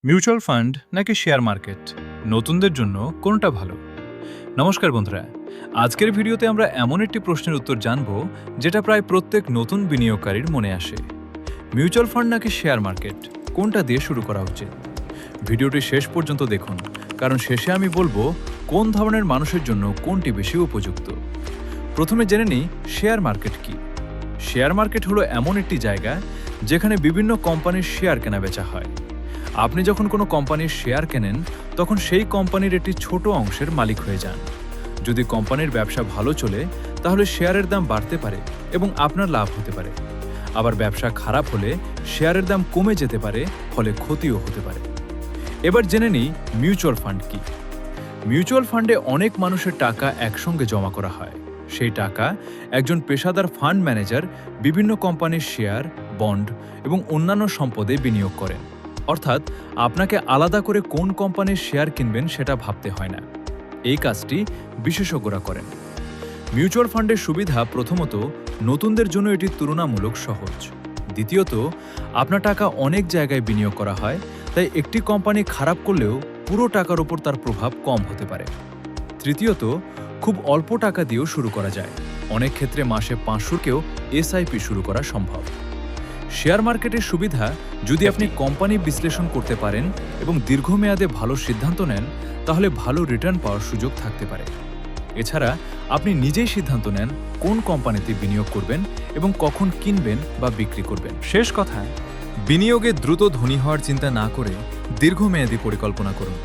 Mutual fund নাকি share market, নতুনদের জন্য কোনটা ভালো? নমস্কার বন্ধুরা, আজকের ভিডিওতে আমরা এমন একটি প্রশ্নের উত্তর জানব যেটা প্রায় প্রত্যেক নতুন বিনিয়োগকারীর মনে আসে। মিউচুয়াল ফান্ড নাকি শেয়ার মার্কেট, কোনটা দিয়ে শুরু করা উচিত? ভিডিওটি শেষ পর্যন্ত দেখুন, কারণ শেষে আমি বলবো কোন ধরনের মানুষের জন্য কোনটি বেশি উপযুক্ত। প্রথমে জেনে নিই শেয়ার মার্কেট কি। শেয়ার মার্কেট হলো এমন একটি জায়গা যেখানে বিভিন্ন কোম্পানির শেয়ার কেনাবেচা হয়। আপনি যখন কোনো কোম্পানির শেয়ার কেনেন, তখন সেই কোম্পানির একটি ছোট অংশের মালিক হয়ে যান। যদি কোম্পানির ব্যবসা ভালো চলে, তাহলে শেয়ারের দাম বাড়তে পারে এবং আপনার লাভ হতে পারে। আবার ব্যবসা খারাপ হলে শেয়ারের দাম কমে যেতে পারে, ফলে ক্ষতিও হতে পারে। এবার জেনে নিই মিউচুয়াল ফান্ড কি। মিউচুয়াল ফান্ডে অনেক মানুষের টাকা একসঙ্গে জমা করা হয়। সেই টাকা একজন পেশাদার ফান্ড ম্যানেজার বিভিন্ন কোম্পানির শেয়ার, বন্ড এবং অন্যান্য সম্পদে বিনিয়োগ করেন। অর্থাৎ আপনাকে আলাদা করে কোন কোম্পানির শেয়ার কিনবেন সেটা ভাবতে হয় না। এই কাজটি বিশেষজ্ঞরা করেন। মিউচুয়াল ফান্ডের সুবিধা প্রথমত, নতুনদের জন্য এটি তুলনামূলক সহজ। দ্বিতীয়ত, আপনার টাকা অনেক জায়গায় বিনিয়োগ করা হয়, তাই একটি কোম্পানি খারাপ করলেও পুরো টাকার উপর তার প্রভাব কম হতে পারে। তৃতীয়ত, খুব অল্প টাকা দিয়েও শুরু করা যায়। অনেক ক্ষেত্রে মাসে 500কেও এসআইপি শুরু করা সম্ভব। শেয়ার মার্কেটের সুবিধা, যদি আপনি কোম্পানি বিশ্লেষণ করতে পারেন এবং দীর্ঘমেয়াদে ভালো সিদ্ধান্ত নেন, তাহলে ভালো রিটার্ন পাওয়ার সুযোগ থাকতে পারে। এছাড়া আপনি নিজেই সিদ্ধান্ত নেন কোন কোম্পানিতে বিনিয়োগ করবেন এবং কখন কিনবেন বা বিক্রি করবেন। শেষ কথায়, বিনিয়োগে দ্রুত ধনী হওয়ার চিন্তা না করে দীর্ঘমেয়াদী পরিকল্পনা করুন।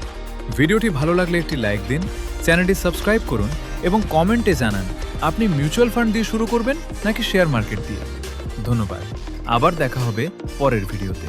ভিডিওটি ভালো লাগলে একটি লাইক দিন, চ্যানেলটি সাবস্ক্রাইব করুন এবং কমেন্টে জানান আপনি মিউচুয়াল ফান্ড দিয়ে শুরু করবেন নাকি শেয়ার মার্কেট দিয়ে। ধন্যবাদ। আবার দেখা হবে পরের ভিডিওতে।